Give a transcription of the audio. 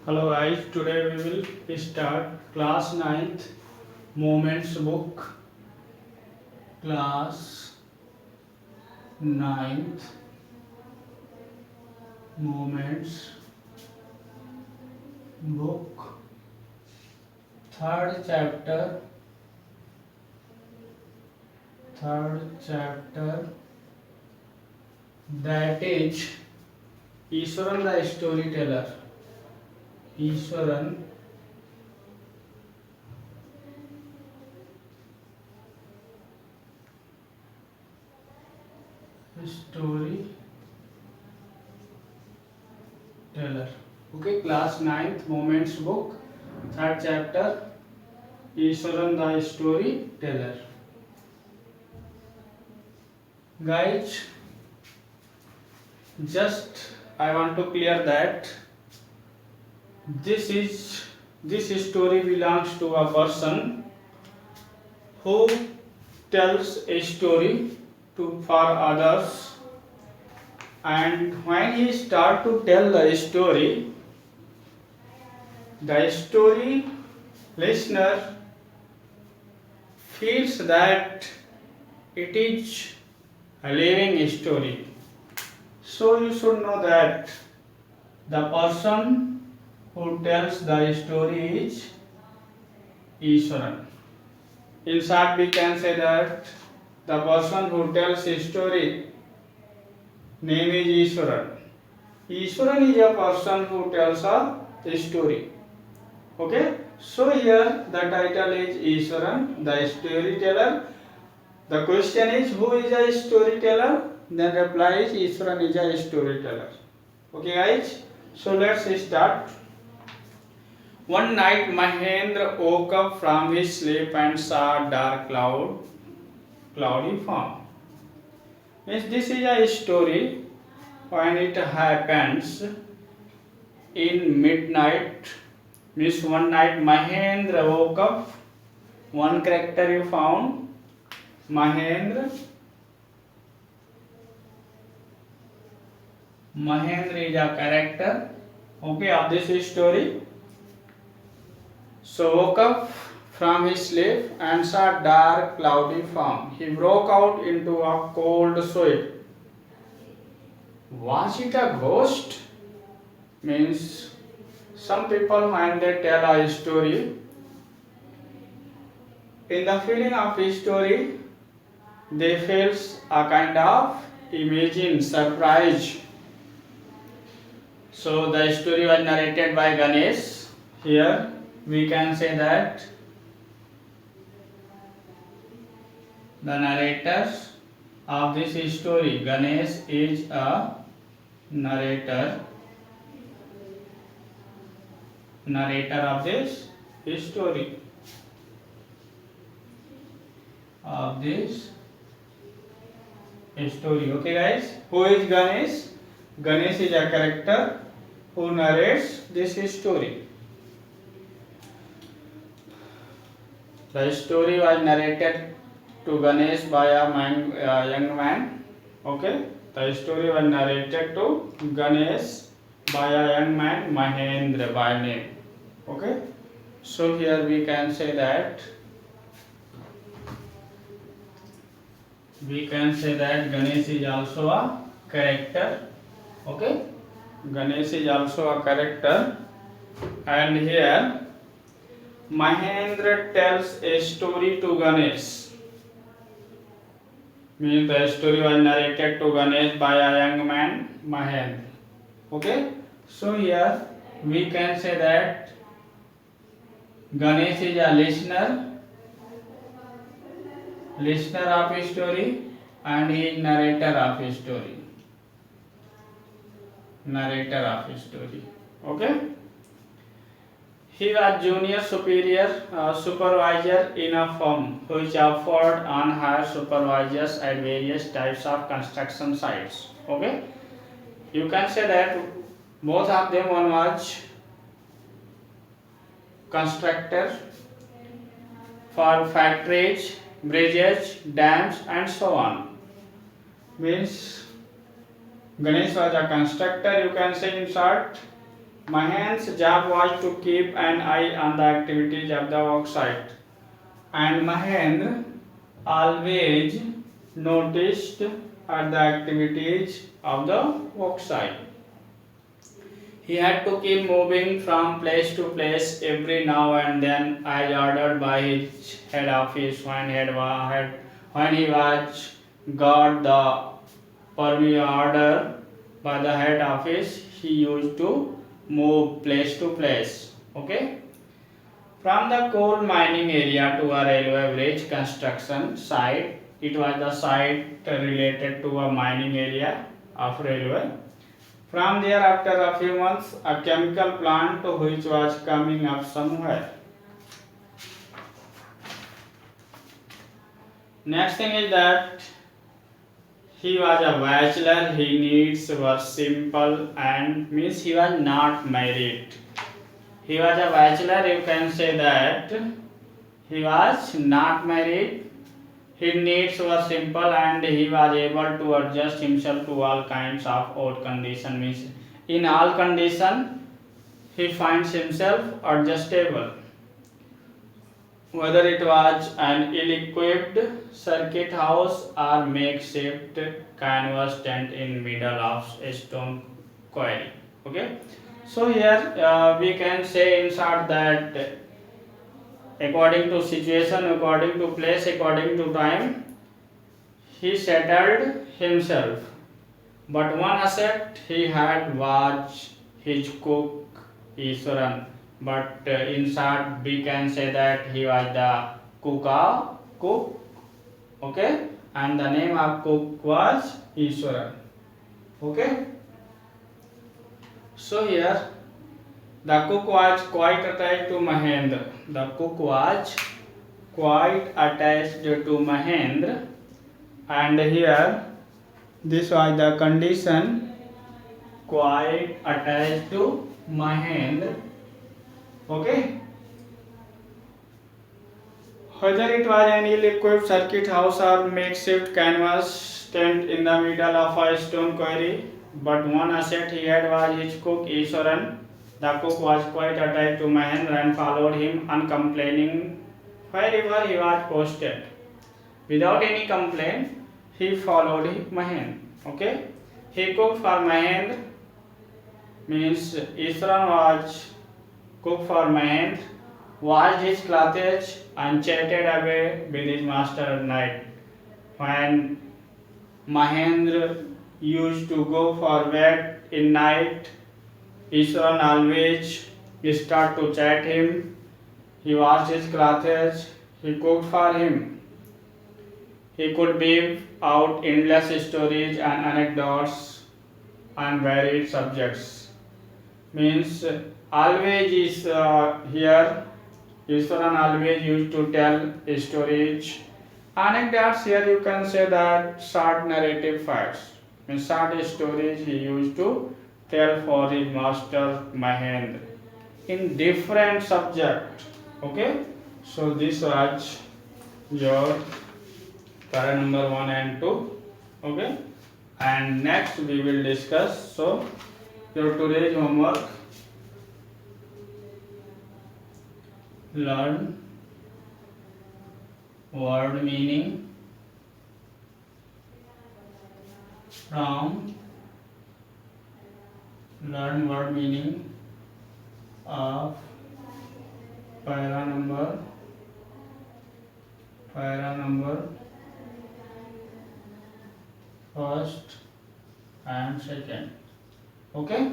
Hello guys, today we will start class ninth moments book. Class ninth moments book. Third chapter. That is Ishwaran the storyteller. Ishwaran storyteller. Okay, class ninth moments book. Third chapter Ishwaran the storyteller. Guys, just I want to clear that this story belongs to a person who tells a story for others, and when he start to tell the story listener feels that it is a living story. So you should know that the person who tells the story is Ishwaran. In short, we can say that the person who tells a story name is Ishwaran. Ishwaran is a person who tells a story. Okay? So here the title is Ishwaran, the storyteller. The question is, who is a storyteller? Then reply is Ishwaran is a storyteller. Okay guys? So let's start. One night Mahendra woke up from his sleep and saw a dark cloudy form. Means this is a story when it happens in midnight. Means one night Mahendra woke up. One character you found, Mahendra. Mahendra is a character, okay, of this story. So woke up from his sleep and saw dark cloudy form. He broke out into a cold sweat. Was it a ghost? Means some people when they tell a story, in the feeling of a story, they feel a kind of imagine surprise. So the story was narrated by Ganesh. Here we can say that the narrators of this story, Ganesh is a narrator of this story. Okay guys, who is Ganesh? Ganesh is a character who narrates this story. The story was narrated to Ganesh by a young man. Okay, the story was narrated to Ganesh by a young man, Mahendra by name. Okay, so here we can say that Ganesh is also a character. Okay, Ganesh is also a character, and here Mahendra tells a story to Ganesh. Means the story was narrated to Ganesh by a young man, Mahendra. Okay, so here we can say that Ganesh is a listener of a story, and he is narrator of a story. Okay. He was junior supervisor in a firm which offered on hire supervisors at various types of construction sites. Okay, you can say that both of them, one was constructor for factories, bridges, dams, and so on. Means Ganesh was a constructor, you can say in short, Mahen's job was to keep an eye on the activities of the worksite, and Mahendra always noticed at the activities of the worksite. He had to keep moving from place to place every now and then, as ordered by his head office. When he was got the permission order by the head office, he used to move place to place. Okay. From the coal mining area to a railway bridge construction site, it was the site related to a mining area of railway. From there, after a few months, a chemical plant which was coming up somewhere. Next thing is that he was a bachelor, his needs were simple, and means he was not married. He was a bachelor, you can say that he was not married, his needs were simple, and he was able to adjust himself to all kinds of odd conditions. Means in all conditions he finds himself adjustable. Whether it was an ill-equipped circuit house or makeshift canvas tent in middle of a stone quarry. Okay. So here we can say in short that according to situation, according to place, according to time, he settled himself. But one asset he had was his cook Iswaran. But in short, we can say that he was the cook. Okay, and the name of cook was Iswaran. Okay. So here the cook was quite attached to Mahendra. The cook was quite attached to Mahendra, and here this was the condition, quite attached to Mahendra. Okay. Whether it was an ill-equipped circuit house or makeshift canvas tent in the middle of a stone quarry, but one asset he had was his cook Iswaran. The cook was quite attached to Mahendra and followed him uncomplaining wherever he was posted. Without any complaint, he followed Mahendra. Okay, he cooked for Mahendra, means Iswaran was cook for Mahendra, washed his clothes and chatted away with his master at night. When Mahendra used to go for bed in night, Iswaran always start to chat him. He washed his clothes, he cooked for him. He could weave out endless stories and anecdotes on varied subjects. Means always is here. Iswaran always used to tell stories. Anecdotes, here you can say that short narrative facts. Means short stories he used to tell for his master Mahendra in different subjects. Okay, so this was your para number 1 and 2. Okay, and next we will discuss. So your today's homework: learn word meaning from of para number first and second. Okay.